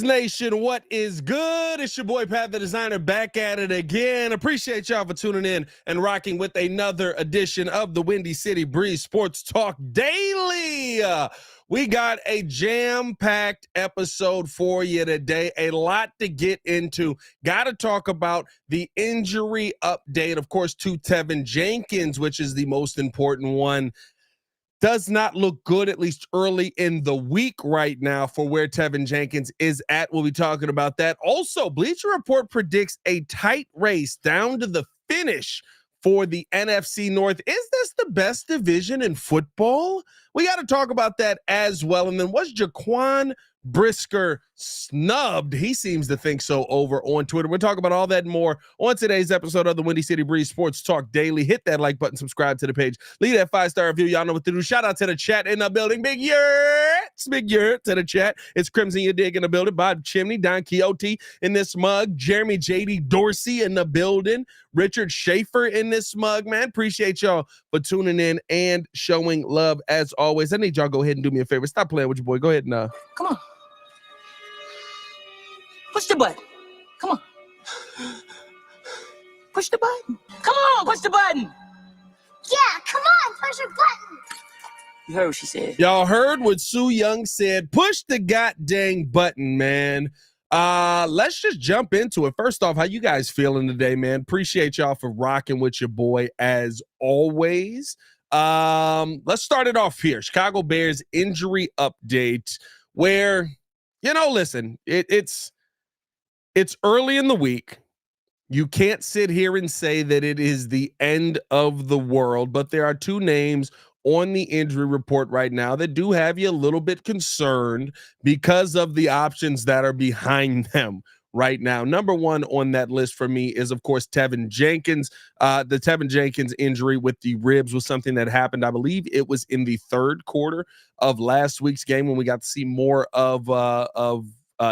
Nation, what is good? It's your boy Pat the Designer back at it again. Appreciate y'all for tuning in and rocking with another edition of the Windy City Breeze Sports Talk Daily. We got a jam-packed episode for you today. A lot to get into. Got to talk about the injury update, of course, to Teven Jenkins, which is the most important one. Does not look good, at least early in the week right now, for where Teven Jenkins is at. We'll be talking about that. Also, Bleacher Report predicts a tight race down to the finish for the NFC North. Is this the best division in football? We got to talk about that as well. And then was Jaquan Brisker snubbed? He seems to think so over on Twitter. We'll talk about all that and more on today's episode of the Windy City Breeze Sports Talk Daily. Hit that like button, subscribe to the page, leave that 5-star review. Y'all know what to do. Shout out to the chat in the building. Big yurt to the chat. It's Crimson You Dig in the building. Bob Chimney, Don Quixote in this mug. Jeremy JD Dorsey in the building. Richard Schaefer in this mug, man. Appreciate y'all for tuning in and showing love as always. I need y'all go ahead and do me a favor. Stop playing with your boy. Go ahead and come on. Push the button. Come on. Push the button. Come on, push the button. Yeah, come on, push the button. You heard what she said. Y'all heard what Sue Young said. Push the goddamn button, man. Let's just jump into it. First off, how you guys feeling today, man? Appreciate y'all for rocking with your boy as always. Let's start it off here. Chicago Bears injury update where, listen, it's early in the week. You can't sit here and say that it is the end of the world, but there are two names on the injury report right now that do have you a little bit concerned because of the options that are behind them right now. Number one on that list for me is, of course, Teven Jenkins. The Teven Jenkins injury with the ribs was something that happened, I believe it was in the third quarter of last week's game when we got to see more of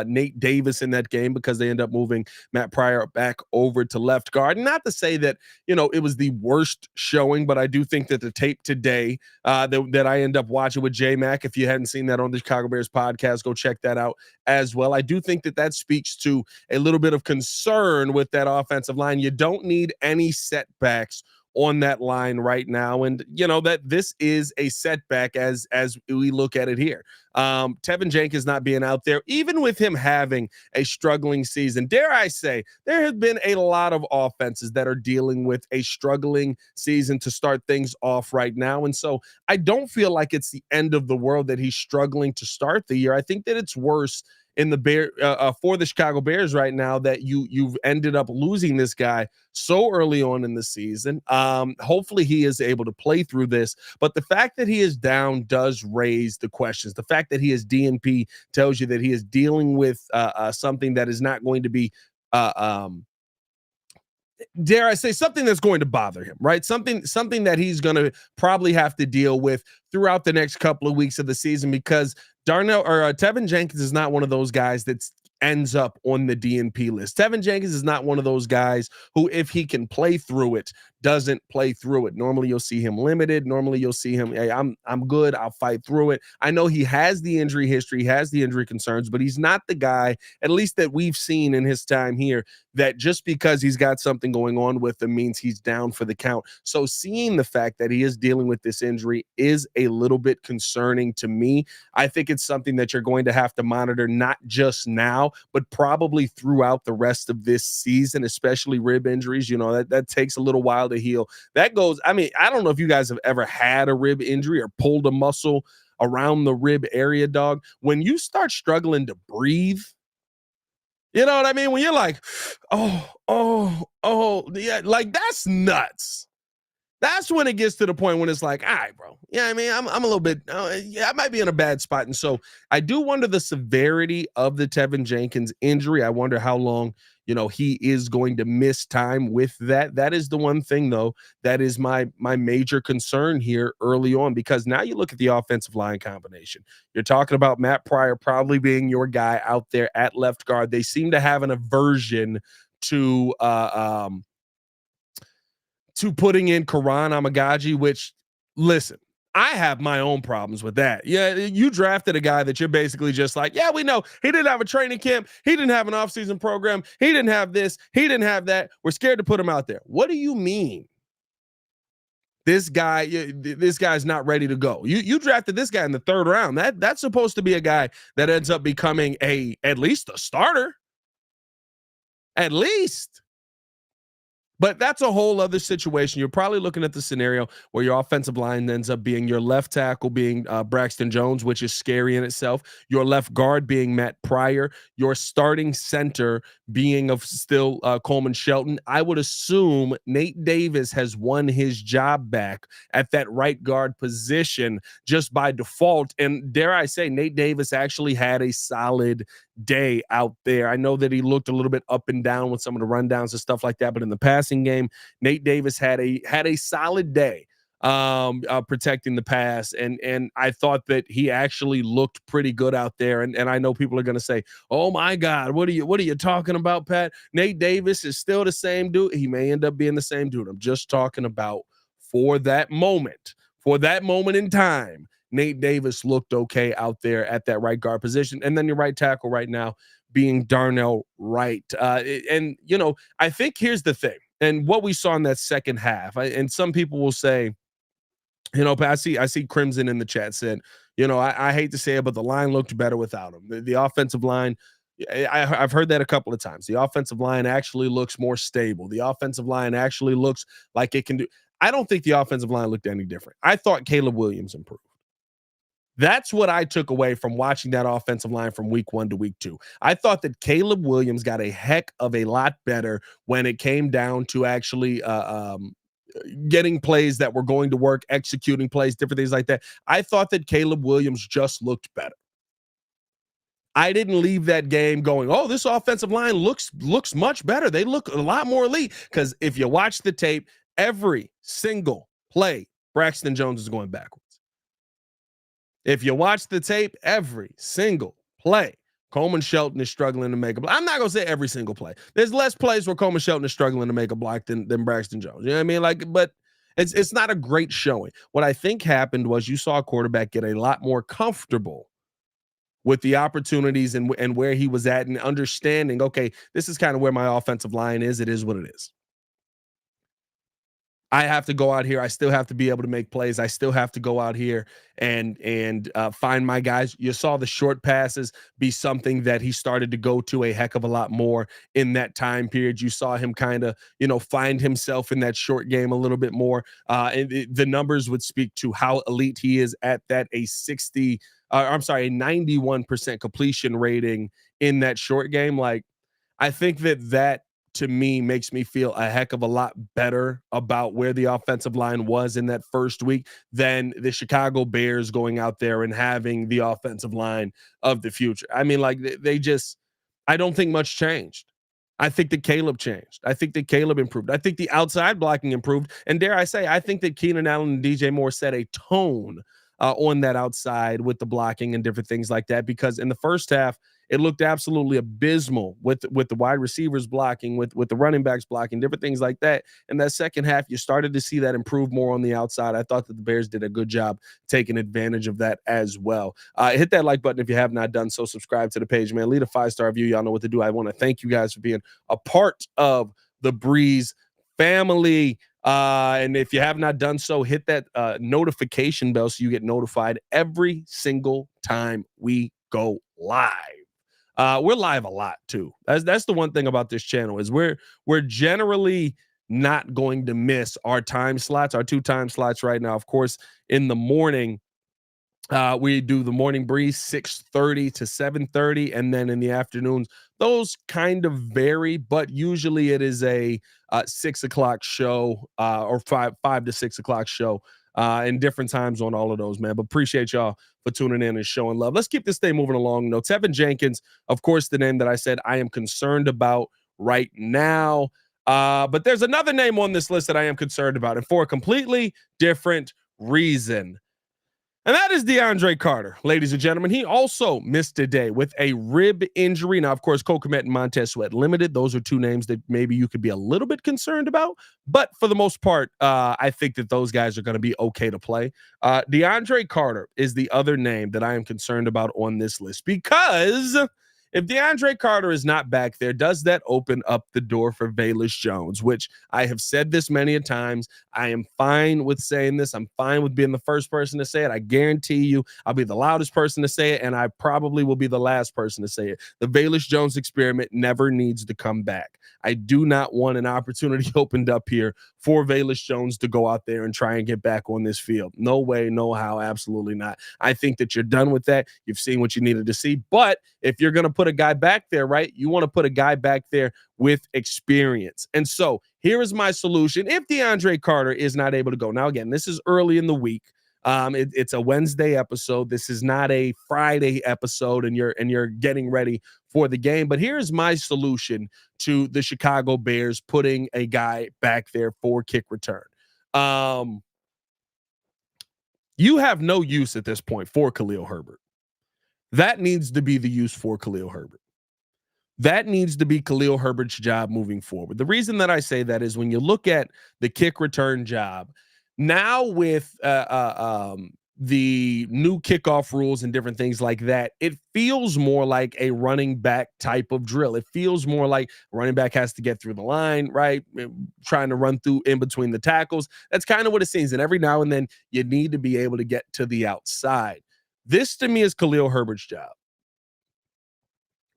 Nate Davis in that game because they end up moving Matt Pryor back over to left guard. Not to say that, it was the worst showing, but I do think that the tape today that I end up watching with J-Mac, if you hadn't seen that on the Chicago Bears podcast, go check that out as well. I do think that speaks to a little bit of concern with that offensive line. You don't need any setbacks on that line right now. And that this is a setback as we look at it here. Teven Jenkins not being out there, even with him having a struggling season, dare I say, there have been a lot of offenses that are dealing with a struggling season to start things off right now. And so I don't feel like it's the end of the world that he's struggling to start the year. I think that it's worse in the for the Chicago Bears right now that you've ended up losing this guy so early on in the season. Hopefully he is able to play through this, but the fact that he is down does raise the questions. The fact that he is DNP tells you that he is dealing with something that is not going to be dare I say, something that's going to bother him, right? Something that he's going to probably have to deal with throughout the next couple of weeks of the season, because Teven Jenkins is not one of those guys that ends up on the DNP list. Teven Jenkins is not one of those guys who, if he can play through it, doesn't play through it. Normally you'll see him limited. Normally you'll see him, hey, I'm good, I'll fight through it. I know he has the injury history, he has the injury concerns, but he's not the guy, at least that we've seen in his time here, that just because he's got something going on with him means he's down for the count. So seeing the fact that he is dealing with this injury is a little bit concerning to me. I think it's something that you're going to have to monitor, not just now, but probably throughout the rest of this season, especially rib injuries. That takes a little while to heal. That goes, I don't know if you guys have ever had a rib injury or pulled a muscle around the rib area, dog. When you start struggling to breathe, you know what I mean? When you're like, yeah, like that's nuts. That's when it gets to the point when it's like, all right, bro. Yeah, I'm a little bit, I might be in a bad spot. And so I do wonder the severity of the Teven Jenkins injury. I wonder how long, he is going to miss time with that. That is the one thing, though, that is my major concern here early on, because now you look at the offensive line combination. You're talking about Matt Pryor probably being your guy out there at left guard. They seem to have an aversion to putting in Karan Amagaji, which, listen, I have my own problems with that. Yeah, you drafted a guy that you're basically just like, yeah, we know he didn't have a training camp. He didn't have an offseason program. He didn't have this. He didn't have that. We're scared to put him out there. What do you mean? This guy's not ready to go. You drafted this guy in the 3rd round. That's supposed to be a guy that ends up becoming at least a starter. At least. But that's a whole other situation. You're probably looking at the scenario where your offensive line ends up being your left tackle being Braxton Jones, which is scary in itself. Your left guard being Matt Pryor. Your starting center being of still Coleman Shelton. I would assume Nate Davis has won his job back at that right guard position just by default. And dare I say, Nate Davis actually had a solid day out there. I know that he looked a little bit up and down with some of the rundowns and stuff like that, but in the passing game, Nate Davis had a solid day protecting the pass, and I thought that he actually looked pretty good out there. And I know people are going to say, "Oh my God, what are you talking about, Pat? Nate Davis is still the same dude." He may end up being the same dude. I'm just talking about for that moment in time. Nate Davis looked okay out there at that right guard position. And then your right tackle right now being Darnell Wright. And, I think here's the thing. And what we saw in that second half, and some people will say, I see Crimson in the chat said, I hate to say it, but the line looked better without him. The offensive line, I've heard that a couple of times. The offensive line actually looks more stable. The offensive line actually looks like it can do. I don't think the offensive line looked any different. I thought Caleb Williams improved. That's what I took away from watching that offensive line from week 1 to week 2. I thought that Caleb Williams got a heck of a lot better when it came down to actually getting plays that were going to work, executing plays, different things like that. I thought that Caleb Williams just looked better. I didn't leave that game going, oh, this offensive line looks much better. They look a lot more elite. Because if you watch the tape, every single play, Braxton Jones is going backwards. If you watch the tape, every single play, Coleman Shelton is struggling to make a block. I'm not going to say every single play. There's less plays where Coleman Shelton is struggling to make a block than Braxton Jones. You know what I mean? But it's not a great showing. What I think happened was you saw a quarterback get a lot more comfortable with the opportunities and where he was at and understanding, okay, this is kind of where my offensive line is. It is what it is. I have to go out here. I still have to be able to make plays. I still have to go out here and find my guys. You saw the short passes be something that he started to go to a heck of a lot more in that time period. You saw him kind of, find himself in that short game a little bit more. And the numbers would speak to how elite he is at that, a 91% completion rating in that short game. Like, I think that to me makes me feel a heck of a lot better about where the offensive line was in that first week than the Chicago Bears going out there and having the offensive line of the future. I mean, like I don't think much changed. I think that Caleb changed. I think that Caleb improved. I think the outside blocking improved. And dare I say, I think that Keenan Allen and DJ Moore set a tone on that outside with the blocking and different things like that, because in the first half, it looked absolutely abysmal with the wide receivers blocking, with the running backs blocking, different things like that. In that second half, you started to see that improve more on the outside. I thought that the Bears did a good job taking advantage of that as well. Hit that like button if you have not done so. Subscribe to the page, man. Leave a 5-star review. Y'all know what to do. I want to thank you guys for being a part of the Breeze family. And if you have not done so, hit that notification bell so you get notified every single time we go live. We're live a lot too. That's the one thing about this channel is we're generally not going to miss our time slots, our 2 time slots right now. Of course, in the morning, we do the morning breeze 6:30 to 7:30, and then in the afternoons, those kind of vary, but usually it is a 6 o'clock show or 5 to 6 o'clock show. In different times on all of those, man. But appreciate y'all for tuning in and showing love. Let's keep this thing moving along. Teven Jenkins, of course, the name that I said I am concerned about right now. But there's another name on this list that I am concerned about, and for a completely different reason. And that is DeAndre Carter, ladies and gentlemen. He also missed today with a rib injury. Now, of course, Cole Kmet and Montez Sweat limited. Those are two names that maybe you could be a little bit concerned about. But for the most part, I think that those guys are going to be okay to play. DeAndre Carter is the other name that I am concerned about on this list, because if DeAndre Carter is not back there, does that open up the door for Velus Jones, which I have said this many a times. I am fine with saying this. I'm fine with being the first person to say it. I guarantee you I'll be the loudest person to say it, and I probably will be the last person to say it. The Velus Jones experiment never needs to come back. I do not want an opportunity opened up here for Velus Jones to go out there and try and get back on this field. No way, no how, absolutely not. I think that you're done with that. You've seen what you needed to see. But if you're going to put a guy back there, right, you want to put a guy back there with experience. And so here is my solution if DeAndre Carter is not able to go. Now, again, this is early in the week. It's a Wednesday episode. This is not a Friday episode, and you're getting ready for the game. But here's my solution to the Chicago Bears putting a guy back there for kick return. You have no use at this point for Khalil Herbert. That needs to be the use for Khalil Herbert. That needs to be Khalil Herbert's job moving forward. The reason that I say that is when you look at the kick return job, now with the new kickoff rules and different things like that, it feels more like a running back type of drill. It feels more like a running back has to get through the line, right? Trying to run through in between the tackles. That's kind of what it seems. And every now and then you need to be able to get to the outside. This to me is Khalil Herbert's job.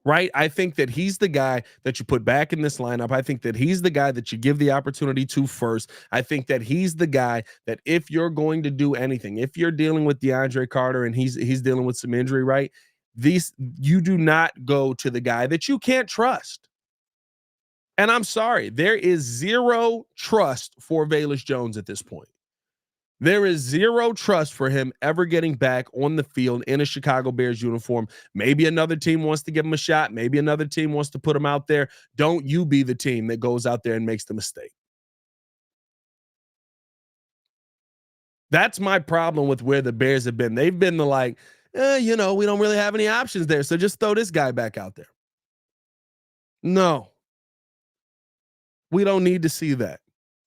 Right? I think that he's the guy that you put back in this lineup. I think that he's the guy that you give the opportunity to first. I think that he's the guy that if you're going to do anything, if you're dealing with DeAndre Carter and he's dealing with some injury, right? You do not go to the guy that you can't trust. And I'm sorry, there is zero trust for Velus Jones at this point. There is zero trust for him ever getting back on the field in a Chicago Bears uniform. Maybe another team wants to give him a shot. Maybe another team wants to put him out there. Don't you be the team that goes out there and makes the mistake. That's my problem with where the Bears have been. They've been we don't really have any options there, so just throw this guy back out there. No. We don't need to see that.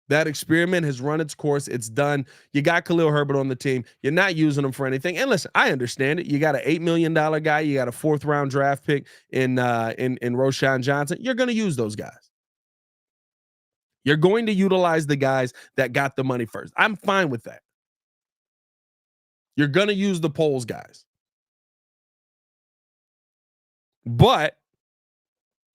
That experiment has run its course. It's done. You got Khalil Herbert on the team. You're not using him for anything. And listen, I understand it. You got an $8 million guy. You got a 4th round draft pick in Roschon Johnson. You're going to use those guys. You're going to utilize the guys that got the money first. I'm fine with that. You're going to use the polls guys. But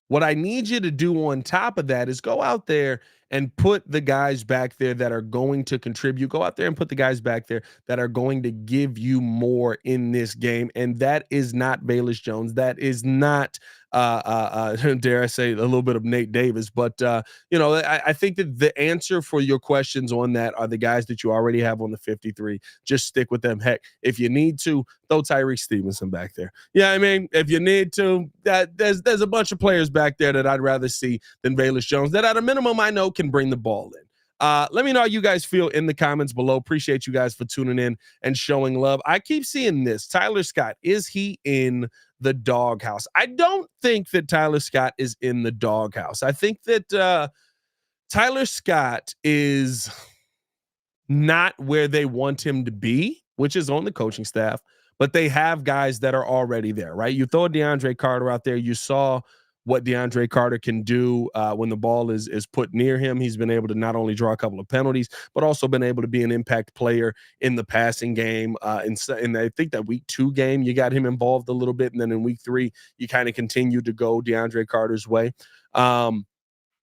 what I need you to do on top of that is go out there and put the guys back there that are going to contribute. Go out there and put the guys back there that are going to give you more in this game. And that is not Velus Jones. That is not, dare I say, a little bit of Nate Davis. But, I think that the answer for your questions on that are the guys that you already have on the 53. Just stick with them. Heck, if you need to, throw Tyreek Stevenson back there. Yeah, I mean, if you need to, there's a bunch of players back there that I'd rather see than Velus Jones that at a minimum I know can bring the ball in. Let me know how you guys feel in the comments below. Appreciate you guys for tuning in and showing love. I keep seeing this. Tyler Scott, is he in the doghouse? I don't think that Tyler Scott is in the doghouse. I think that Tyler Scott is not where they want him to be, which is on the coaching staff, but they have guys that are already there, right? You throw DeAndre Carter out there. You saw what DeAndre Carter can do when the ball is put near him. He's been able to not only draw a couple of penalties, but also been able to be an impact player in the passing game. And I think that week 2 game, you got him involved a little bit. And then in week 3, you kind of continued to go DeAndre Carter's way.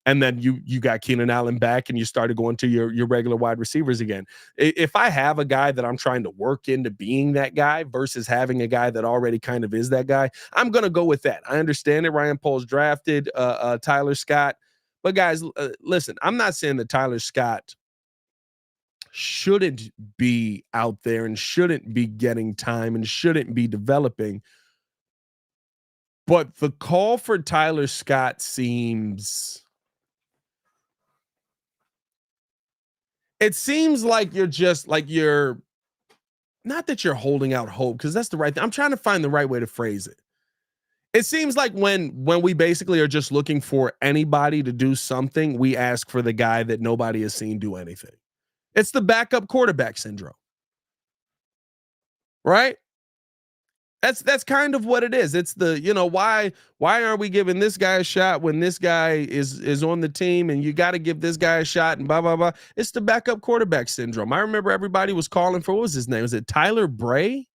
And then you got Keenan Allen back and you started going to your regular wide receivers again. If I have a guy that I'm trying to work into being that guy versus having a guy that already kind of is that guy, I'm going to go with that. I understand it. Ryan Poles drafted Tyler Scott. But guys, listen, I'm not saying that Tyler Scott shouldn't be out there and shouldn't be getting time and shouldn't be developing. But the call for Tyler Scott seems... It seems like you're not that you're holding out hope, because that's the right thing. I'm trying to find the right way to phrase it. It seems like when we basically are just looking for anybody to do something, we ask for the guy that nobody has seen do anything. It's the backup quarterback syndrome, right? That's kind of what it is. It's the, why aren't we giving this guy a shot when this guy is on the team, and you got to give this guy a shot and blah, blah, blah. It's the backup quarterback syndrome. I remember everybody was calling for, what was his name? Was it Tyler Bray?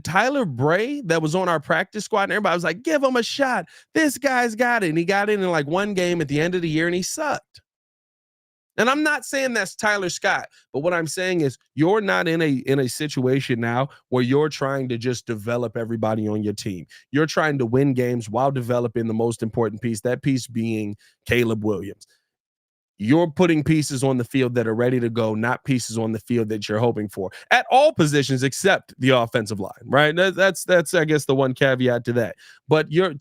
Tyler Bray that was on our practice squad, and everybody was like, give him a shot. This guy's got it. And he got in like one game at the end of the year, and he sucked. And I'm not saying that's Tyler Scott, but what I'm saying is you're not in a situation now where you're trying to just develop everybody on your team. You're trying to win games while developing the most important piece, that piece being Caleb Williams. You're putting pieces on the field that are ready to go, not pieces on the field that you're hoping for at all positions except the offensive line, right? That's I guess the one caveat to that. But you're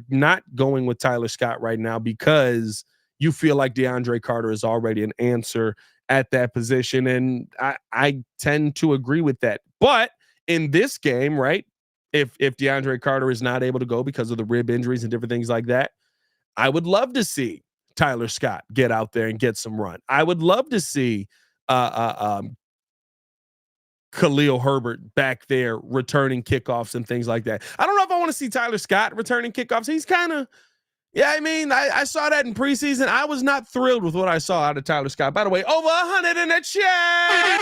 not going with Tyler Scott right now because you feel like DeAndre Carter is already an answer at that position, and I tend to agree with that. But in this game, right, if DeAndre Carter is not able to go because of the rib injuries and different things like that, I would love to see Tyler Scott get out there and get some run. I would love to see Khalil Herbert back there returning kickoffs and things like that. I don't know if I want to see Tyler Scott returning kickoffs. He's kind of, I saw that in preseason. I was not thrilled with what I saw out of Tyler Scott. By the way, over 100 in the chat.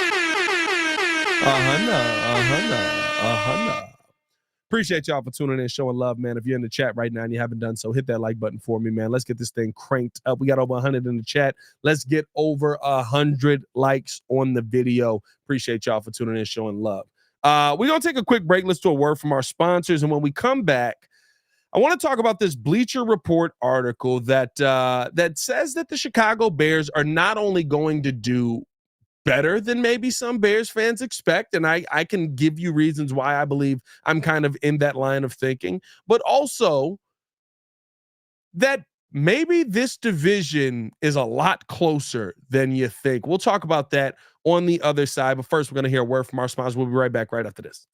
No. Appreciate y'all for tuning in, showing love, man. If you're in the chat right now and you haven't done so, hit that like button for me, man. Let's get this thing cranked up. We got over 100 in the chat. Let's get over 100 likes on the video. Appreciate y'all for tuning in, showing love. We're going to take a quick break. Let's do a word from our sponsors. And when we come back, I want to talk about this Bleacher Report article that says that the Chicago Bears are not only going to do better than maybe some Bears fans expect, and I can give you reasons why I believe I'm kind of in that line of thinking, but also that maybe this division is a lot closer than you think. We'll talk about that on the other side, but first we're going to hear a word from our sponsors. We'll be right back right after this.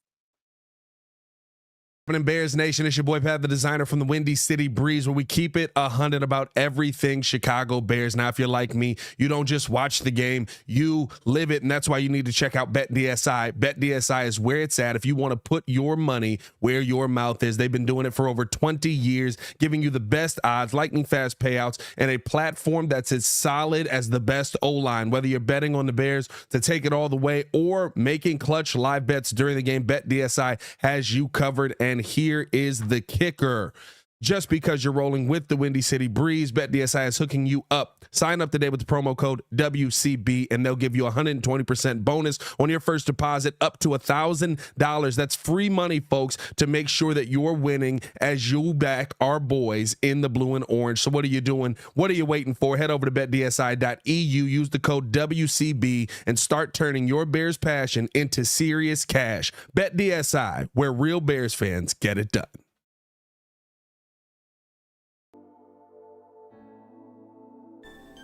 In Bears Nation, it's your boy Pat, the designer from the Windy City Breeze, where we keep it 100 about everything Chicago Bears. Now, if you're like me, you don't just watch the game, you live it, and that's why you need to check out BetDSI. BetDSI is where it's at if you want to put your money where your mouth is. They've been doing it for over 20 years, giving you the best odds, lightning fast payouts, and a platform that's as solid as the best O-line. Whether you're betting on the Bears to take it all the way or making clutch live bets during the game, BetDSI has you covered. And here is the kicker. Just because you're rolling with the Windy City Breeze, BetDSI is hooking you up. Sign up today with the promo code WCB, and they'll give you 120% bonus on your first deposit up to $1,000. That's free money, folks, to make sure that you're winning as you back our boys in the blue and orange. So what are you doing? What are you waiting for? Head over to betdsi.eu, use the code WCB, and start turning your Bears passion into serious cash. BetDSI, where real Bears fans get it done.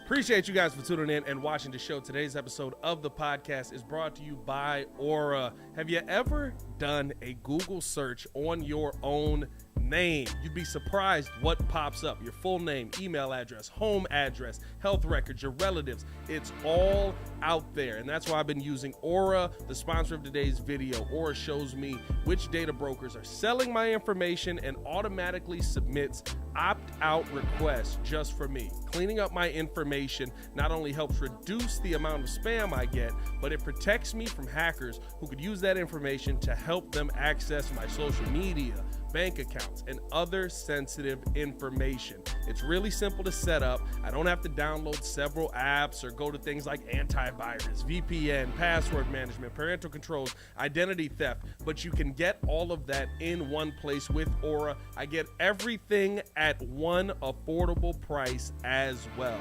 Appreciate you guys for tuning in and watching the show. Today's episode of the podcast is brought to you by Aura. Have you ever done a Google search on your own name? You'd be surprised what pops up. Your full name, email address, home address, health records, your relatives. It's all out there. And that's why I've been using Aura, the sponsor of today's video. Aura shows me which data brokers are selling my information and automatically submits opt-out requests just for me. Cleaning up my information not only helps reduce the amount of spam I get, but it protects me from hackers who could use that information to help them access my social media, bank accounts, and other sensitive information. It's really simple to set up. I don't have to download several apps or go to things like antivirus, VPN, password management, parental controls, identity theft, but you can get all of that in one place with Aura. I get everything at one affordable price as well.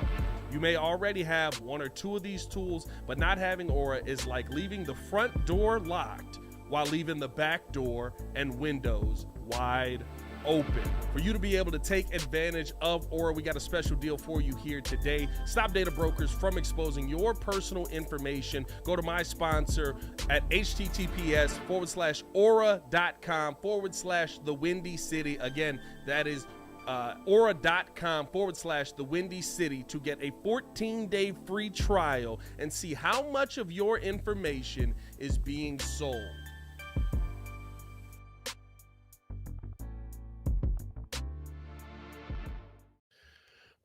You may already have one or two of these tools, but not having Aura is like leaving the front door locked while leaving the back door and windows wide open. For you to be able to take advantage of Aura, we got a special deal for you here today. Stop data brokers from exposing your personal information. Go to my sponsor at https:/aura.com/the Windy City. Again, that is aura.com/the Windy City to get a 14-day free trial and see how much of your information is being sold.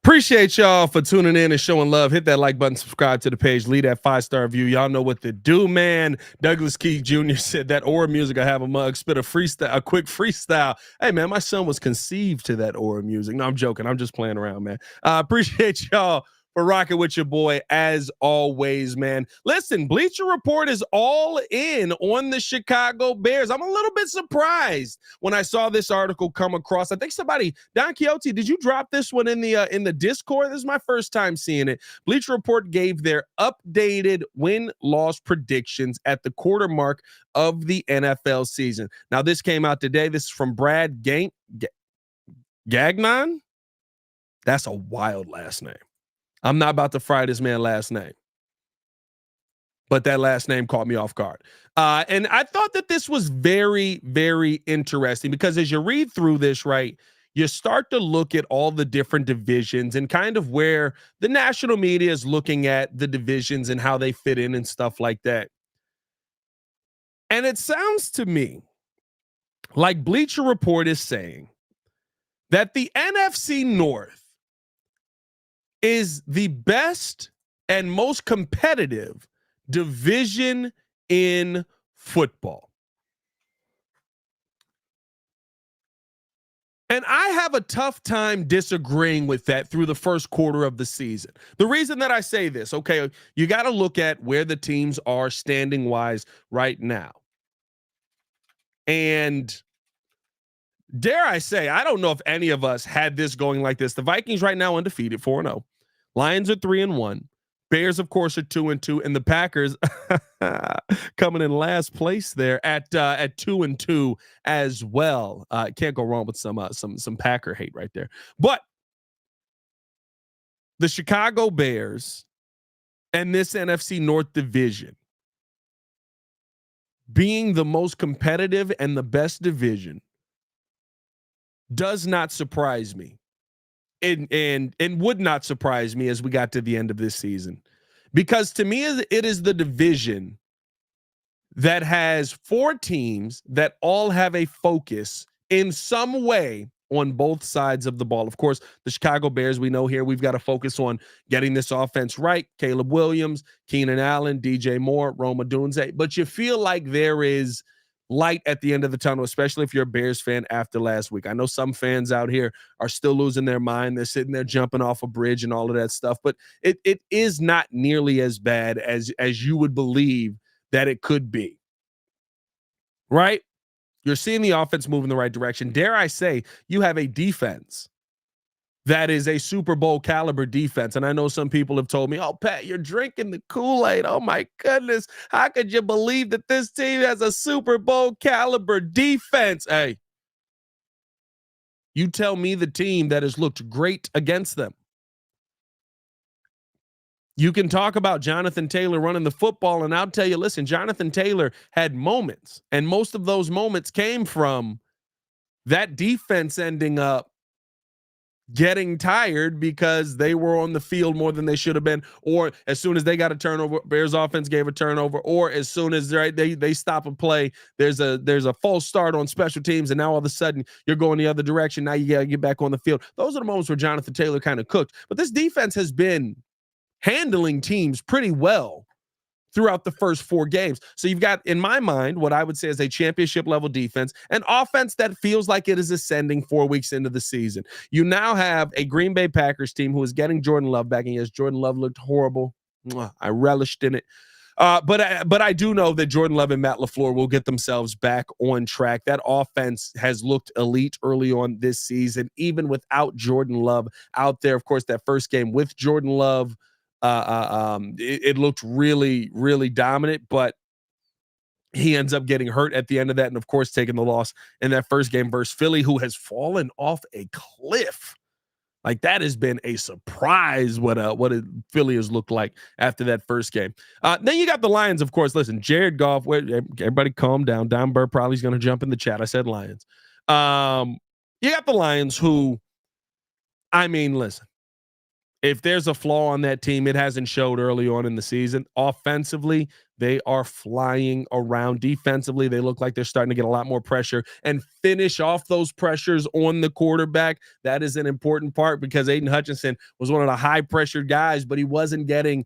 Appreciate y'all for tuning in and showing love. Hit that like button, subscribe to the page, leave that 5-star review. Y'all know what to do, man. Douglas Keith Jr. said that Aura music, I have a mug, spit a quick freestyle. Hey, man, my son was conceived to that Aura music. No, I'm joking. I'm just playing around, man. Appreciate y'all for rocking with your boy as always, man. Listen, Bleacher Report is all in on the Chicago Bears. I'm a little bit surprised when I saw this article come across. I think somebody, Don Quixote, did you drop this one in the Discord? This is my first time seeing it. Bleacher Report gave their updated win-loss predictions at the quarter mark of the NFL season. Now, this came out today. This is from Brad Gagnon. That's a wild last name. I'm not about to fry this man's last name, but that last name caught me off guard. And I thought that this was very, very interesting because as you read through this, right, you start to look at all the different divisions and kind of where the national media is looking at the divisions and how they fit in and stuff like that. And it sounds to me like Bleacher Report is saying that the NFC North is the best and most competitive division in football. And I have a tough time disagreeing with that through the first quarter of the season. The reason that I say this, okay, you got to look at where the teams are standing wise right now. And dare I say, I don't know if any of us had this going like this. The Vikings right now undefeated, 4-0. Lions are 3-1. Bears, of course, are 2-2, and the Packers coming in last place there at 2-2 as well. Can't go wrong with some Packer hate right there. But the Chicago Bears and this NFC North division being the most competitive and the best division does not surprise me. And would not surprise me as we got to the end of this season, because to me it is the division that has 4 teams that all have a focus in some way on both sides of the ball. Of course, the Chicago Bears, we know here we've got to focus on getting this offense right. Caleb Williams, Keenan Allen, DJ Moore, Rome Odunze, but you feel like there is light at the end of the tunnel, especially if you're a Bears fan after last week. I know some fans out here are still losing their mind. They're sitting there jumping off a bridge and all of that stuff, but it is not nearly as bad as you would believe that it could be. Right? You're seeing the offense move in the right direction. Dare I say, you have a defense that is a Super Bowl caliber defense. And I know some people have told me, oh, Pat, you're drinking the Kool-Aid. Oh, my goodness. How could you believe that this team has a Super Bowl caliber defense? Hey, you tell me the team that has looked great against them. You can talk about Jonathan Taylor running the football, and I'll tell you, listen, Jonathan Taylor had moments, and most of those moments came from that defense ending up getting tired because they were on the field more than they should have been, or as soon as they got a turnover, Bears offense gave a turnover, or as soon as they stop a play, there's a false start on special teams, and now all of a sudden you're going the other direction. Now you got to get back on the field. Those are the moments where Jonathan Taylor kind of cooked. But this defense has been handling teams pretty well throughout the first 4 games. So you've got, in my mind, what I would say is a championship level defense, an offense that feels like it is ascending 4 weeks into the season. You now have a Green Bay Packers team who is getting Jordan Love back. And yes, Jordan Love looked horrible. I relished in it. But I do know that Jordan Love and Matt LaFleur will get themselves back on track. That offense has looked elite early on this season, even without Jordan Love out there. Of course, that first game with Jordan Love, it looked really, really dominant, but he ends up getting hurt at the end of that, and of course taking the loss in that first game versus Philly, who has fallen off a cliff. Like, that has been a surprise what Philly has looked like after that first game. Then you got the Lions, of course. Listen, Jared Goff, everybody calm down. Don Burr probably is going to jump in the chat. I said Lions. You got the Lions who, I mean, listen, if there's a flaw on that team, it hasn't showed early on in the season. Offensively, they are flying around. Defensively, they look like they're starting to get a lot more pressure and finish off those pressures on the quarterback. That is an important part because Aiden Hutchinson was one of the high-pressured guys, but he wasn't getting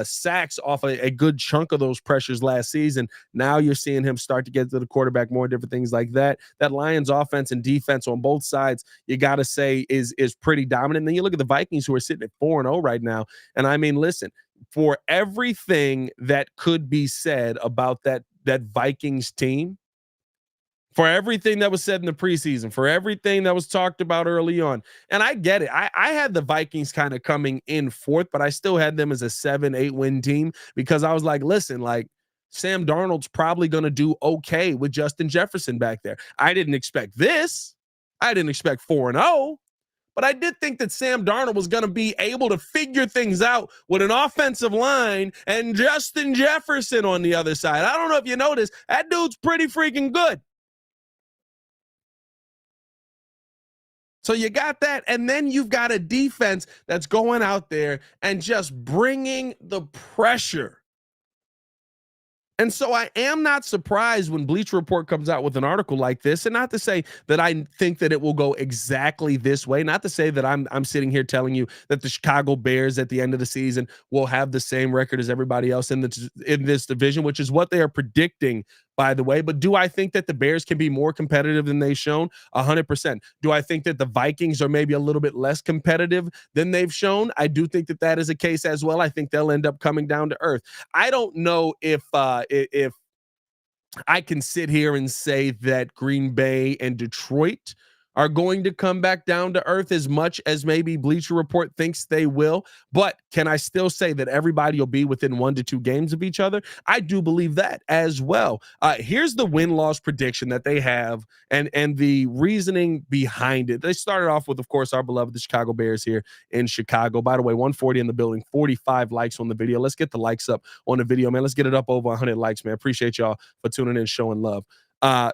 sacks off a good chunk of those pressures last season. Now you're seeing him start to get to the quarterback more, different things like that. That Lions offense and defense on both sides, you got to say, is pretty dominant. And then you look at the Vikings, who are sitting at 4-0 right now. And I mean, listen, for everything that could be said about that Vikings team, for everything that was said in the preseason, for everything that was talked about early on, and I get it. I had the Vikings kind of coming in fourth, but I still had them as a 7-8 win team because I was like, listen, like, Sam Darnold's probably going to do okay with Justin Jefferson back there. I didn't expect this. I didn't expect 4-0. But I did think that Sam Darnold was going to be able to figure things out with an offensive line and Justin Jefferson on the other side. I don't know if you noticed, that dude's pretty freaking good. So you got that, and then you've got a defense that's going out there and just bringing the pressure. And so I am not surprised when Bleacher Report comes out with an article like this, and not to say that I think that it will go exactly this way, not to say that I'm sitting here telling you that the Chicago Bears at the end of the season will have the same record as everybody else in this division, which is what they are predicting, by the way. But do I think that the Bears can be more competitive than they've shown? 100%. Do I think that the Vikings are maybe a little bit less competitive than they've shown? I do think that that is a case as well. I think they'll end up coming down to earth. I don't know if I can sit here and say that Green Bay and Detroit are going to come back down to earth as much as maybe Bleacher Report thinks they will. But can I still say that everybody will be within 1 to 2 games of each other? I do believe that as well. Here's the win-loss prediction that they have and the reasoning behind it. They started off with, of course, our beloved the Chicago Bears here in Chicago. By the way, 140 in the building, 45 likes on the video. Let's get the likes up on the video, man. Let's get it up over 100 likes, man. Appreciate y'all for tuning in, showing love.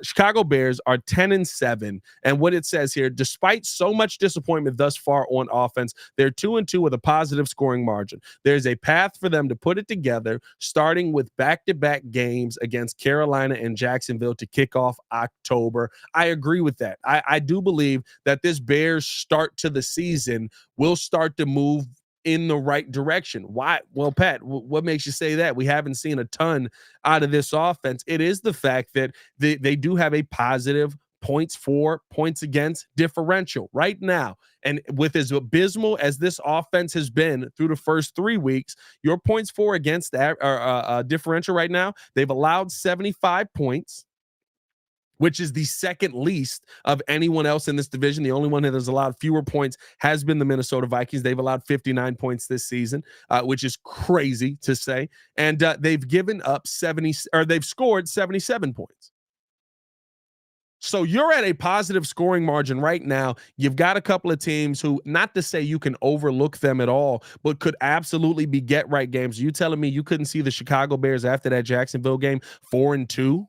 Chicago Bears are 10-7, and what it says here, despite so much disappointment thus far on offense, they're 2-2 with a positive scoring margin. There's a path for them to put it together, starting with back-to-back games against Carolina and Jacksonville to kick off October. I agree with that. I do believe that this Bears start to the season will start to move in the right direction. Why? Well, Pat, what makes you say that? We haven't seen a ton out of this offense. It is the fact that they do have a positive points for, points against differential right now. And with as abysmal as this offense has been through the first 3 weeks, your points for against that differential right now, they've allowed 75 points, which is the second least of anyone else in this division. The only one that has allowed fewer points has been the Minnesota Vikings. They've allowed 59 points this season, which is crazy to say. And they've given up they've scored 77 points. So you're at a positive scoring margin right now. You've got a couple of teams who, not to say you can overlook them at all, but could absolutely be get-right games. Are you telling me you couldn't see the Chicago Bears after that Jacksonville game 4-2?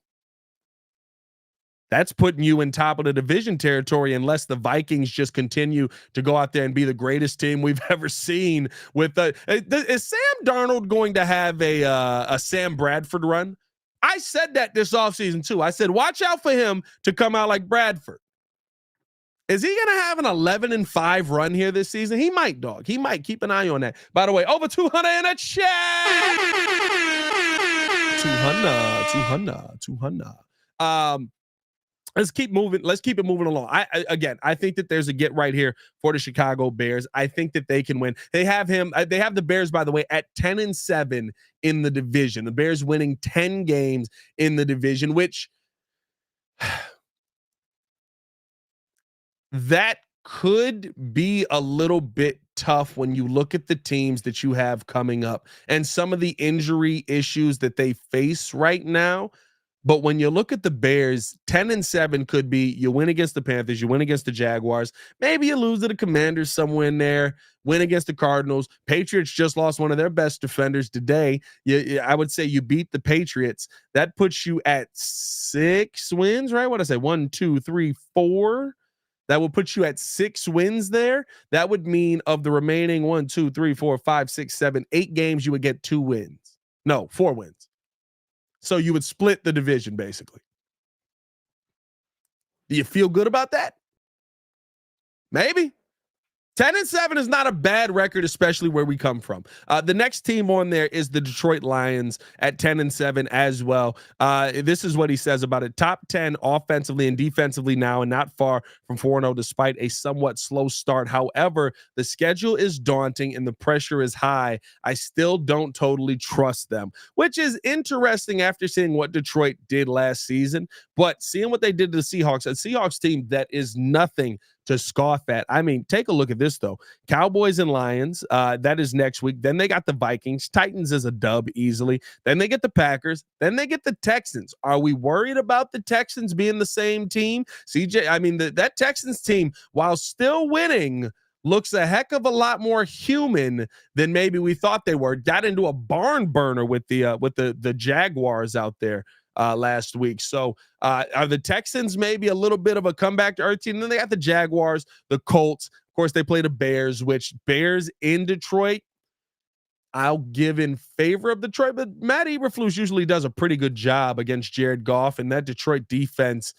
That's putting you in top of the division territory unless the Vikings just continue to go out there and be the greatest team we've ever seen. Is Sam Darnold going to have a Sam Bradford run? I said that this offseason too. I said, watch out for him to come out like Bradford. Is he going to have an 11-5 run here this season? He might, dog. He might. Keep an eye on that. By the way, over 200 in a chat. 200. Let's keep moving. Let's keep it moving along. I think that there's a get right here for the Chicago Bears. I think that they can win. They have the Bears, by the way, at 10-7 in the division. The Bears winning 10 games in the division, which that could be a little bit tough when you look at the teams that you have coming up and some of the injury issues that they face right now. But when you look at the Bears, 10-7 could be you win against the Panthers, you win against the Jaguars, maybe you lose to the Commanders somewhere in there, win against the Cardinals. Patriots just lost one of their best defenders today. I would say you beat the Patriots. That puts you at 6 wins, right? What did I say? 1, 2, 3, 4. That would put you at 6 wins there. That would mean of the remaining 1, 2, 3, 4, 5, 6, 7, 8 games, you would get 2 wins. No, 4 wins. So you would split the division, basically. Do you feel good about that? Maybe. 10-7 is not a bad record, especially where we come from. The next team on there is the Detroit Lions at 10-7 as well. This is what he says about it. Top 10 offensively and defensively now, and not far from 4-0 despite a somewhat slow start. However, the schedule is daunting and the pressure is high. I still don't totally trust them, which is interesting after seeing what Detroit did last season. But seeing what they did to the Seahawks, a Seahawks team that is nothing to scoff at. I mean, take a look at this, though. Cowboys and Lions, that is next week. Then they got the Vikings. Titans is a dub easily. Then they get the Packers. Then they get the Texans. Are we worried about the Texans being the same team? CJ, I mean, that Texans team, while still winning, looks a heck of a lot more human than maybe we thought they were. Got into a barn burner with the Jaguars out there last week. So are the Texans maybe a little bit of a comeback to earth team? And then they got the Jaguars, the Colts. Of course, they play the Bears, which Bears in Detroit, I'll give in favor of Detroit, but Matt Eberflus usually does a pretty good job against Jared Goff, and that Detroit defense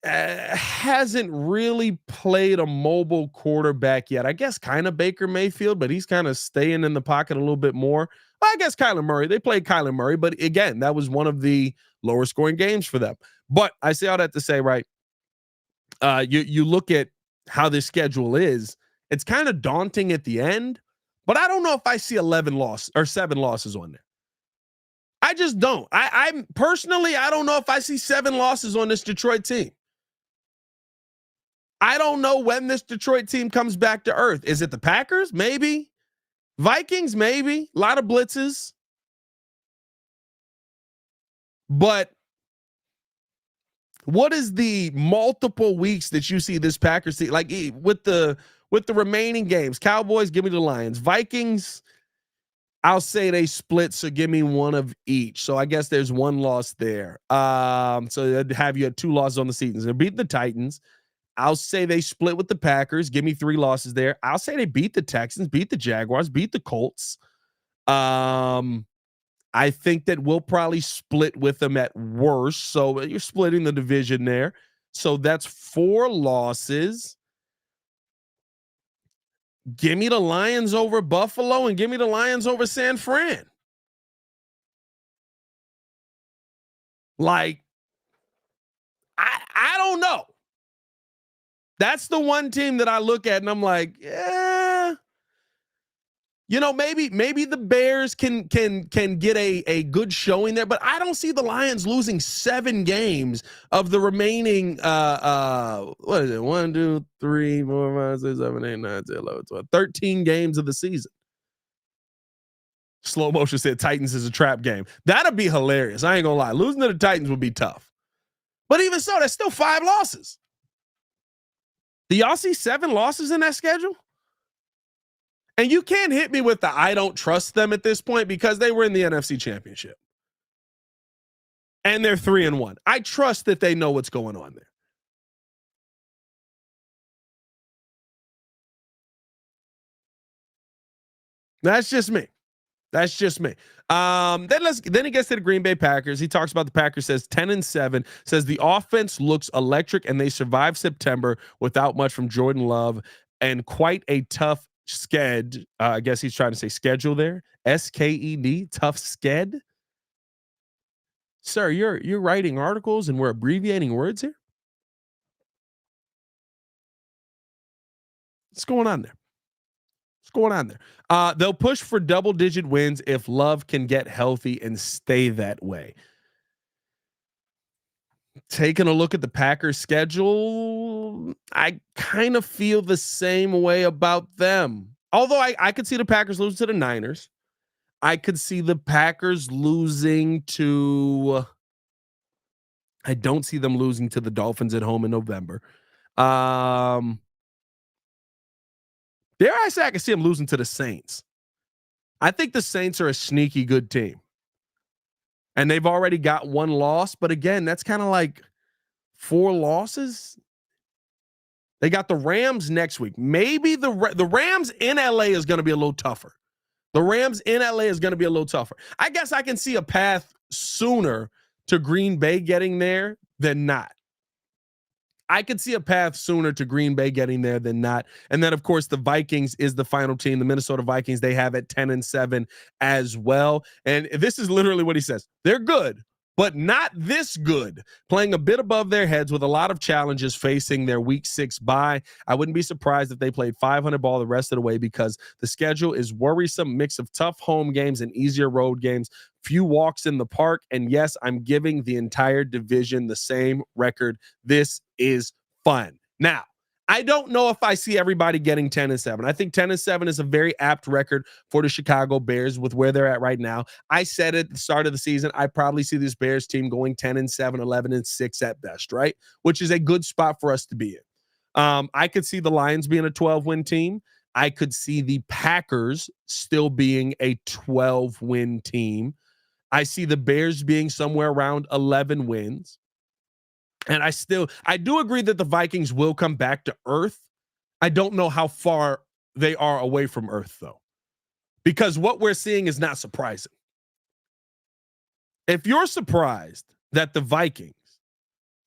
hasn't really played a mobile quarterback yet. I guess kind of Baker Mayfield, but he's kind of staying in the pocket a little bit more. I guess Kyler Murray. They played Kyler Murray, but again, that was one of the lower scoring games for them. But I say all that to say, right, you look at how this schedule is, it's kind of daunting at the end, but I don't know if I see 7 losses on there. I just don't. I'm personally, I don't know if I see 7 losses on this Detroit team. I don't know when this Detroit team comes back to earth. Is it the Packers? Maybe. Vikings, maybe. A lot of blitzes. But what is the multiple weeks that you see this Packers team, like with the remaining games? Cowboys, give me the Lions. Vikings, I'll say they split, so give me one of each. So I guess there's 1 loss there. So they'd have you at 2 losses on the season. They beat the Titans. I'll say they split with the Packers. Give me 3 losses there. I'll say they beat the Texans, beat the Jaguars, beat the Colts. I think that we'll probably split with them at worst. So you're splitting the division there. So that's 4 losses. Give me the Lions over Buffalo and give me the Lions over San Fran. Like, I don't know. That's the one team that I look at and I'm like, yeah, you know, maybe the Bears can get a good showing there, but I don't see the Lions losing 7 games of the remaining what is it? 1, 2, 3, 4, 5, 6, 7, 8, 9, 10, 11, 12, 13 games of the season. Slow motion said Titans is a trap game. That'd be hilarious. I ain't gonna lie. Losing to the Titans would be tough. But even so, that's still 5 losses. Do y'all see 7 losses in that schedule? And you can't hit me with the I don't trust them at this point because they were in the NFC Championship. And they're 3-1. I trust that they know what's going on there. That's just me. That's just me. Then he gets to the Green Bay Packers. He talks about the Packers, says 10-7, says the offense looks electric and they survived September without much from Jordan Love and quite a tough sked. I guess he's trying to say schedule there. SKED, tough sked. Sir, you're writing articles and we're abbreviating words here. What's going on there? Going on there. They'll push for double-digit wins if Love can get healthy and stay that way. Taking a look at the Packers schedule, I kind of feel the same way about them. Although I could see the Packers lose to the Niners. I could see the Packers losing to. I don't see them losing to the Dolphins at home in November. Dare I say I can see them losing to the Saints? I think the Saints are a sneaky good team. And they've already got one loss. But again, that's kind of like 4 losses. They got the Rams next week. Maybe the Rams in LA is going to be a little tougher. The Rams in LA is going to be a little tougher. I guess I can see a path sooner to Green Bay getting there than not. I could see a path sooner to Green Bay getting there than not. And then, of course, the Vikings is the final team. The Minnesota Vikings, they have at 10-7 as well. And this is literally what he says. They're good, but not this good. Playing a bit above their heads with a lot of challenges facing their week 6 bye. I wouldn't be surprised if they played 500 ball the rest of the way because the schedule is worrisome, mix of tough home games and easier road games. Few walks in the park. And yes, I'm giving the entire division the same record. This is fun. Now, I don't know if I see everybody getting 10-7. I think 10-7 is a very apt record for the Chicago Bears with where they're at right now. I said at the start of the season, I probably see this Bears team going 10-7, 11-6 at best, right? Which is a good spot for us to be in. I could see the Lions being a 12-win team. I could see the Packers still being a 12-win team. I see the Bears being somewhere around 11 wins. And I do agree that the Vikings will come back to earth. I don't know how far they are away from earth, though, because what we're seeing is not surprising. If you're surprised that the Vikings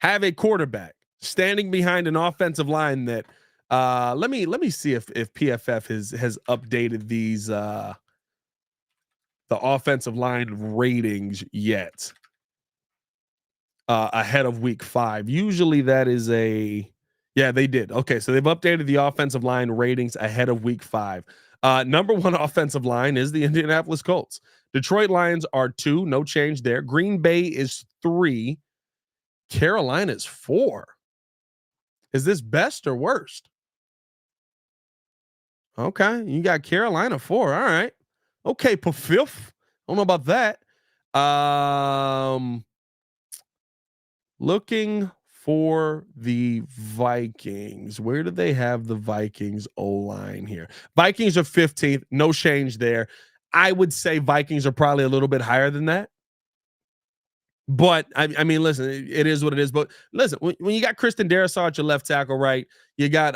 have a quarterback standing behind an offensive line that let me see if PFF has updated these the offensive line ratings yet ahead of week 5. Usually that is yeah, they did. Okay, so they've updated the offensive line ratings ahead of week 5. Number 1 offensive line is the Indianapolis Colts. Detroit Lions are 2, no change there. Green Bay is 3. Carolina's 4. Is this best or worst? Okay, you got Carolina 4. All right. Okay, Pafif. I don't know about that. Looking for the Vikings. Where do they have the Vikings O-line here? Vikings are 15th. No change there. I would say Vikings are probably a little bit higher than that. But, I mean, listen, it is what it is. But, listen, when you got Kristen Darrisaw at your left tackle, right, you got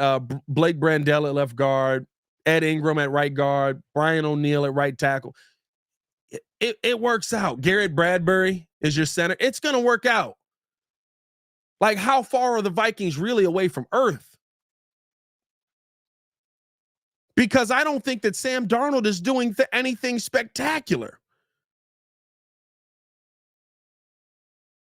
Blake Brandell at left guard, Ed Ingram at right guard, Brian O'Neill at right tackle. It works out. Garrett Bradbury is your center. It's going to work out. Like, how far are the Vikings really away from earth? Because I don't think that Sam Darnold is doing anything spectacular.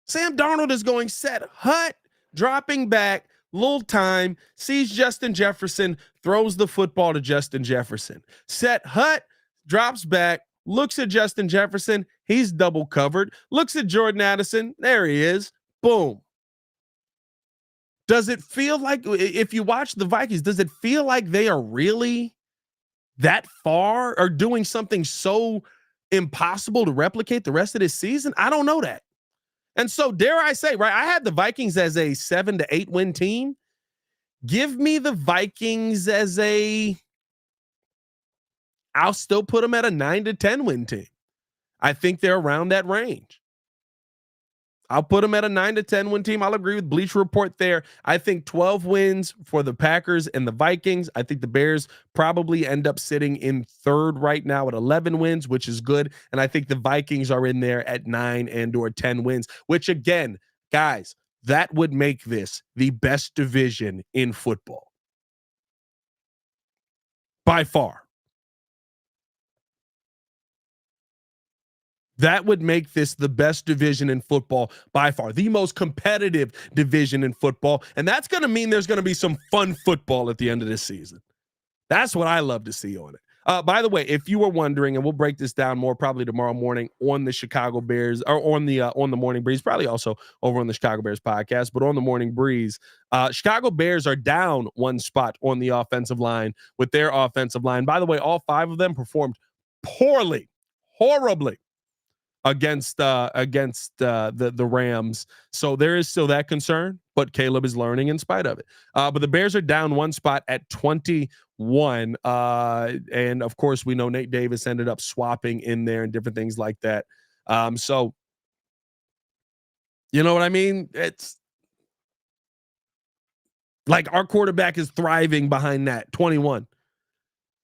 Sam Darnold is going set hut, dropping back, little time, sees Justin Jefferson, throws the football to Justin Jefferson. Set hut, drops back, looks at Justin Jefferson. He's double covered. Looks at Jordan Addison. There he is. Boom. Does it feel like, if you watch the Vikings, does it feel like they are really that far or doing something so impossible to replicate the rest of this season? I don't know that. And so, dare I say, right, I had the Vikings as a 7 to 8 win team. Give me the Vikings as I'll still put them at a 9 to 10 win team. I think they're around that range. I'll put them at a 9 to 10 win team. I'll agree with Bleacher Report there. I think 12 wins for the Packers and the Vikings. I think the Bears probably end up sitting in third right now at 11 wins, which is good. And I think the Vikings are in there at 9 and or 10 wins, which again, guys, that would make this the best division in football. By far. That would make this the best division in football by far, the most competitive division in football. And that's going to mean there's going to be some fun football at the end of this season. That's what I love to see on it. By the way, if you were wondering, and we'll break this down more probably tomorrow morning on the Chicago Bears or on the Morning Breeze, probably also over on the Chicago Bears podcast, but on the Morning Breeze, Chicago Bears are down one spot on the offensive line with their offensive line. By the way, all 5 of them performed poorly. horribly against the Rams. So there is still that concern, but Caleb is learning in spite of it. But the Bears are down one spot at 21. And of course, we know Nate Davis ended up swapping in there and different things like that. So you know what I mean? It's like our quarterback is thriving behind that 21.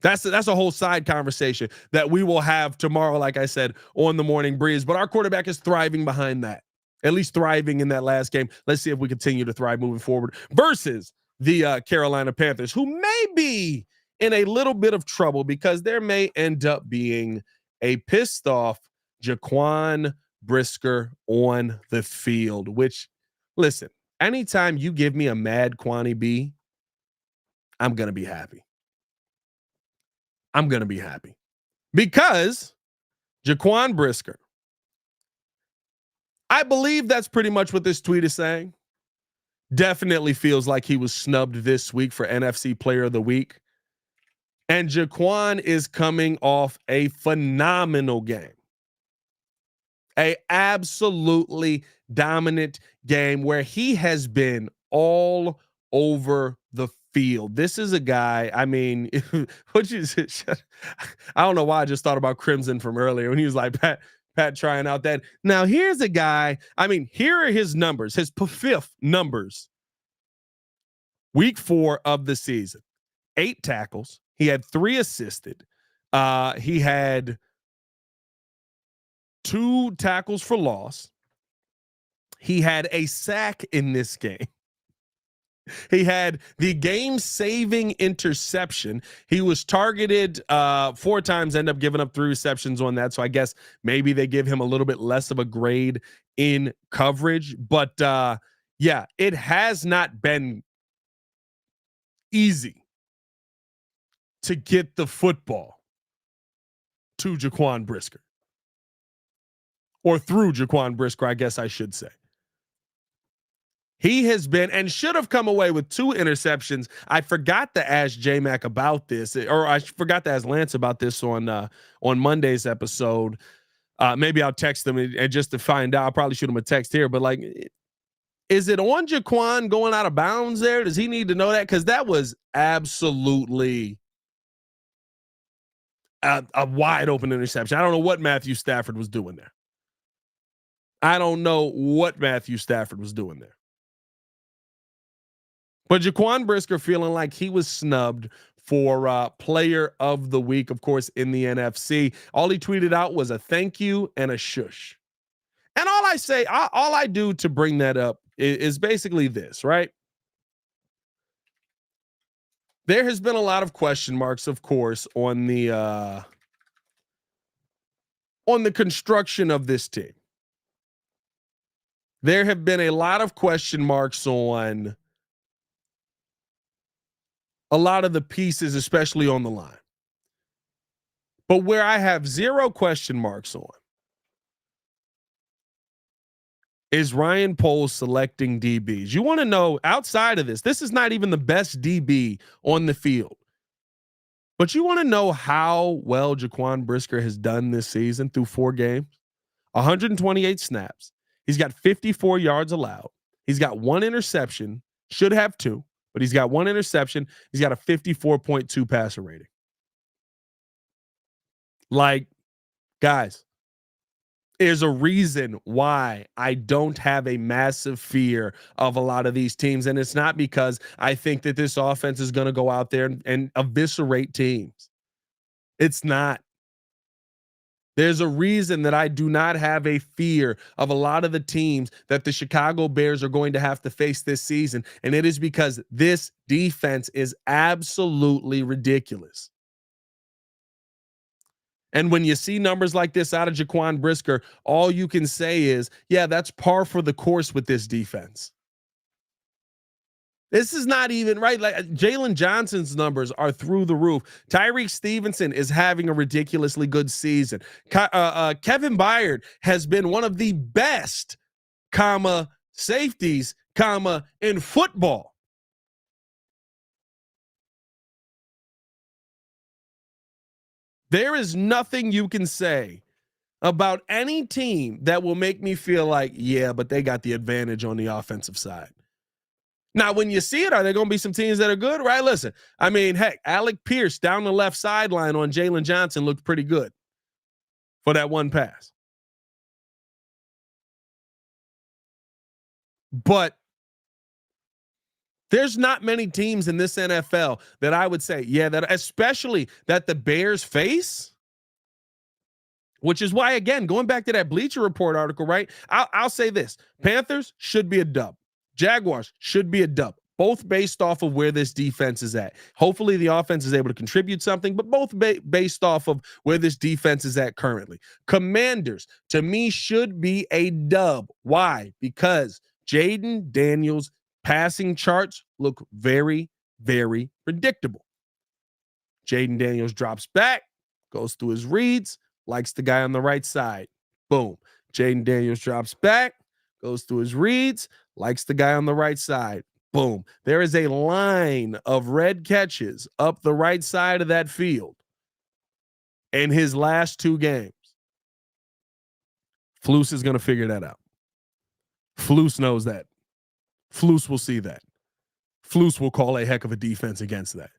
That's a whole side conversation that we will have tomorrow, like I said, on the Morning Breeze. But our quarterback is thriving behind that, at least thriving in that last game. Let's see if we continue to thrive moving forward versus the Carolina Panthers, who may be in a little bit of trouble because there may end up being a pissed off Jaquan Brisker on the field, which, listen, anytime you give me a mad Quanny B, I'm going to be happy. I'm going to be happy because Jaquan Brisker, I believe that's pretty much what this tweet is saying. Definitely feels like he was snubbed this week for NFC Player of the Week. And Jaquan is coming off a phenomenal game. A absolutely dominant game where he has been all over the field. This is a guy, I mean, I don't know why I just thought about Crimson from earlier when he was like, Pat trying out that. Now, here's a guy, I mean, here are his numbers, his fifth numbers. Week 4 of the season, 8 tackles. He had 3 assisted. He had 2 tackles for loss. He had a sack in this game. He had the game-saving interception. He was targeted 4 times, ended up giving up 3 receptions on that. So I guess maybe they give him a little bit less of a grade in coverage. But yeah, it has not been easy to get the football to Jaquan Brisker. Or through Jaquan Brisker, I guess I should say. He has been and should have come away with 2 interceptions. I forgot to ask J-Mac about this, or I forgot to ask Lance about this on Monday's episode. Maybe I'll text them and just to find out. I'll probably shoot him a text here, but like, is it on Jaquan going out of bounds there? Does he need to know that? Because that was absolutely a wide open interception. I don't know what Matthew Stafford was doing there. But Jaquan Brisker feeling like he was snubbed for player of the week, of course, in the NFC. All he tweeted out was a thank you and a shush. And all I do to bring that up is basically this, right? There has been a lot of question marks, of course, on the construction of this team. There have been a lot of question marks on a lot of the pieces, especially on the line. But where I have 0 question marks on is Ryan Poles selecting DBs. You want to know, outside of this is not even the best DB on the field. But you want to know how well Jaquan Brisker has done this season through 4 games? 128 snaps. He's got 54 yards allowed. He's got 1 interception, should have 2. But he's got 1 interception. He's got a 54.2 passer rating. Like, guys, there's a reason why I don't have a massive fear of a lot of these teams. And it's not because I think that this offense is going to go out there and eviscerate teams. It's not. There's a reason that I do not have a fear of a lot of the teams that the Chicago Bears are going to have to face this season. And it is because this defense is absolutely ridiculous. And when you see numbers like this out of Jaquan Brisker, all you can say is, yeah, that's par for the course with this defense. This is not even right. Like Jalen Johnson's numbers are through the roof. Tyreek Stevenson is having a ridiculously good season. Kevin Byard has been one of the best, safeties, in football. There is nothing you can say about any team that will make me feel like, yeah, but they got the advantage on the offensive side. Now, when you see it, are there going to be some teams that are good? Right? Listen, I mean, heck, Alec Pierce down the left sideline on Jalen Johnson looked pretty good for that one pass. But there's not many teams in this NFL that I would say, yeah, that especially that the Bears face, which is why, again, going back to that Bleacher Report article, right? I'll say this. Panthers should be a dub. Jaguars should be a dub. Both based off of where this defense is at. Hopefully the offense is able to contribute something, but both based off of where this defense is at currently. Commanders, to me, should be a dub. Why? Because Jaden Daniels' passing charts look very, very predictable. Jaden Daniels drops back, goes through his reads, likes the guy on the right side. Boom. Jaden Daniels drops back, goes through his reads, likes the guy on the right side. Boom. There is a line of red catches up the right side of that field in his last 2 games. Flus is going to figure that out. Flus knows that. Flus will see that. Flus will call a heck of a defense against that.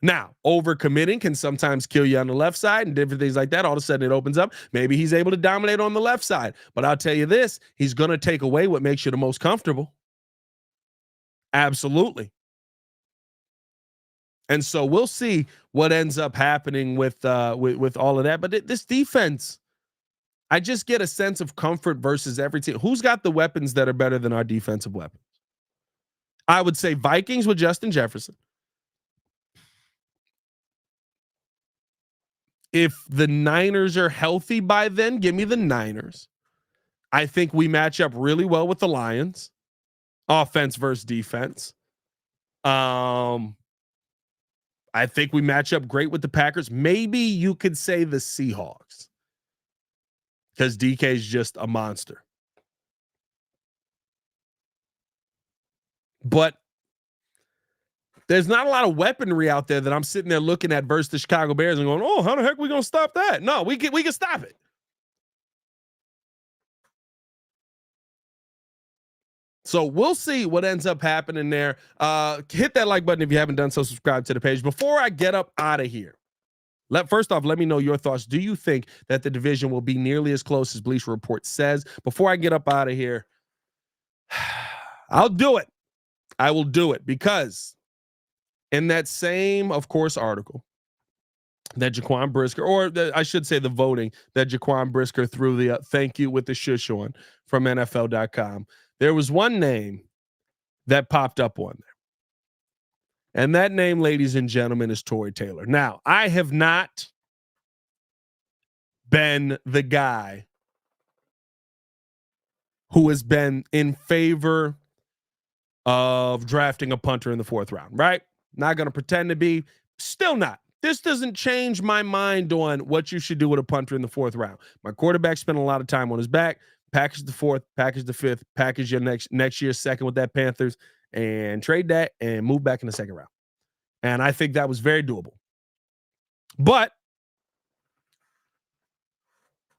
Now, overcommitting can sometimes kill you on the left side and different things like that. All of a sudden it opens up. Maybe he's able to dominate on the left side. But I'll tell you this, he's going to take away what makes you the most comfortable. Absolutely. And so we'll see what ends up happening with all of that. But this defense, I just get a sense of comfort versus every team. Who's got the weapons that are better than our defensive weapons? I would say Vikings with Justin Jefferson. If the Niners are healthy by then, give me the Niners. I think we match up really well with the Lions. Offense versus defense. I think we match up great with the Packers. Maybe you could say the Seahawks, because DK is just a monster. But there's not a lot of weaponry out there that I'm sitting there looking at versus the Chicago Bears and going, oh, how the heck are we going to stop that? No, we can stop it. So we'll see what ends up happening there. Hit that like button if you haven't done so. Subscribe to the page. Before I get up out of here, first off, let me know your thoughts. Do you think that the division will be nearly as close as Bleacher Report says? Before I get up out of here, I'll do it. I will do it because in that same, of course, article that Jaquan Brisker, or I should say the voting that Jaquan Brisker threw the thank you with the shush on from NFL.com, there was one name that popped up on there. And that name, ladies and gentlemen, is Tory Taylor. Now, I have not been the guy who has been in favor of drafting a punter in the 4th round, right? Not going to pretend to be. Still not. This doesn't change my mind on what you should do with a punter in the 4th round. My quarterback spent a lot of time on his back. Package the 4th, package the 5th, package your next year's 2nd with that Panthers, and trade that and move back in the 2nd round. And I think that was very doable. But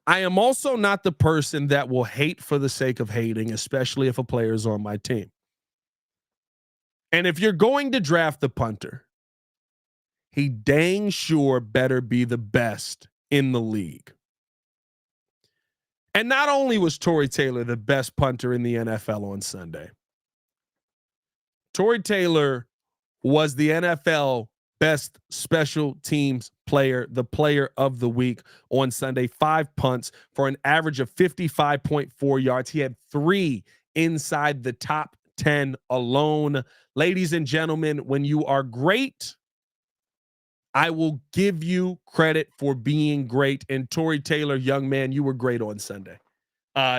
I am also not the person that will hate for the sake of hating, especially if a player is on my team. And if you're going to draft the punter, he dang sure better be the best in the league. And not only was Tory Taylor the best punter in the NFL on Sunday, Tory Taylor was the NFL best special teams player, the player of the week on Sunday. 5 punts for an average of 55.4 yards. He had 3 inside the top 10 alone. Ladies and gentlemen, when you are great, I will give you credit for being great. And Tory Taylor, young man, you were great on Sunday.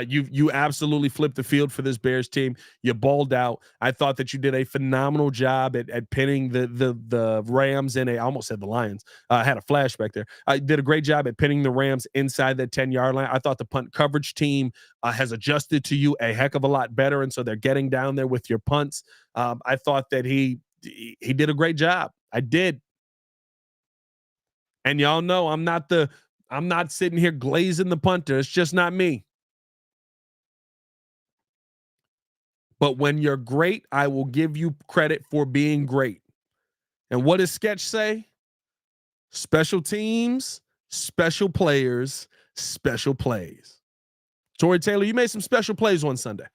You absolutely flipped the field for this Bears team. You balled out. I thought that you did a phenomenal job at pinning the Rams in I almost said the Lions. I had a flashback there. I did a great job at pinning the Rams inside that 10-yard line. I thought the punt coverage team has adjusted to you a heck of a lot better, and so they're getting down there with your punts. I thought that he did a great job. I did. And y'all know I'm not the I'm not sitting here glazing the punter. It's just not me. But when you're great, I will give you credit for being great. And what does Sketch say? Special teams, special players, special plays. Tory Taylor, you made some special plays on Sunday.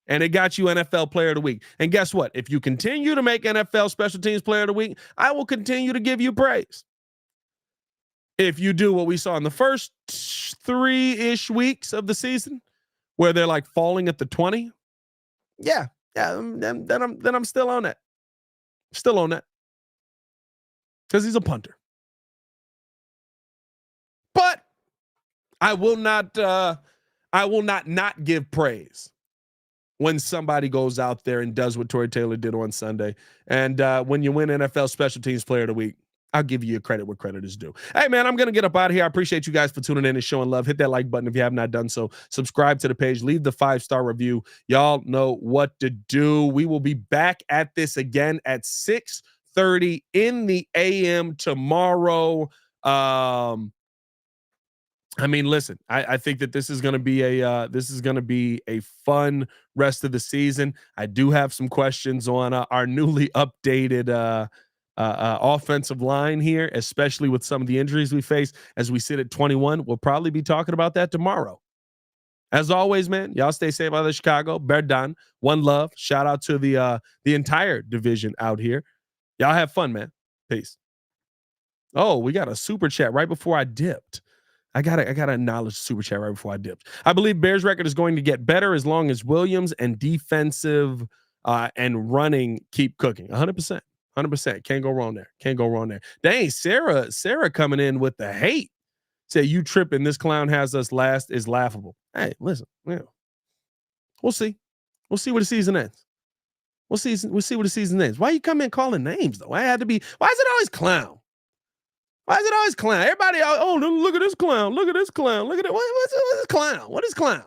And it got you NFL Player of the Week. And guess what? If you continue to make NFL Special Teams Player of the Week, I will continue to give you praise. If you do what we saw in the first 3-ish weeks of the season, where they're like falling at the 20, then I'm still on that. Still on that. Because he's a punter. But I will not give praise when somebody goes out there and does what Tory Taylor did on Sunday. And when you win NFL Special Teams Player of the Week, I'll give you your credit where credit is due. Hey, man, I'm going to get up out of here. I appreciate you guys for tuning in and showing love. Hit that like button if you have not done so. Subscribe to the page. Leave the 5-star review. Y'all know what to do. We will be back at this again at 6:30 in the a.m. tomorrow. I mean, listen, I think that this is going to be a fun rest of the season. I do have some questions on our newly updated offensive line here, especially with some of the injuries we face as we sit at 21. We'll probably be talking about that tomorrow. As always, man, y'all stay safe out of Chicago. Bear down. One love. Shout out to the entire division out here. Y'all have fun, man. Peace. Oh, we got a super chat right before I dipped. I gotta acknowledge the super chat right before I dipped. I believe Bears record is going to get better as long as Williams and defensive and running keep cooking. 100%. 100%. Can't go wrong there. Can't go wrong there. Dang, Sarah coming in with the hate. Say you tripping. This clown has us last is laughable. Hey, listen, we'll see. We'll see where the season ends. We'll see where the season ends. Why you come in calling names though? Why is it always clown? Why is it always clown? Everybody, look at this clown. Look at this clown. Look at it. What's this clown? What is clown?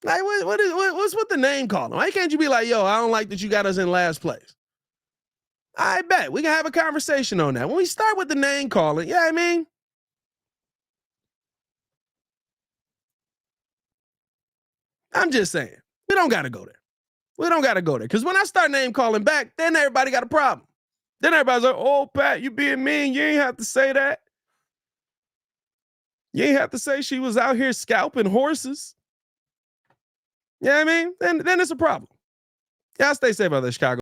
Like, what's with the name calling? Why can't you be like, yo, I don't like that you got us in last place? I bet we can have a conversation on that. When we start with the name calling, yeah, I mean, I'm just saying, we don't got to go there. We don't got to go there. Because when I start name calling back, then everybody got a problem. Then everybody's like, oh, Pat, you being mean. You ain't have to say that. You ain't have to say she was out here scalping horses. You know what I mean? Then it's a problem. Y'all stay safe out there, Chicago.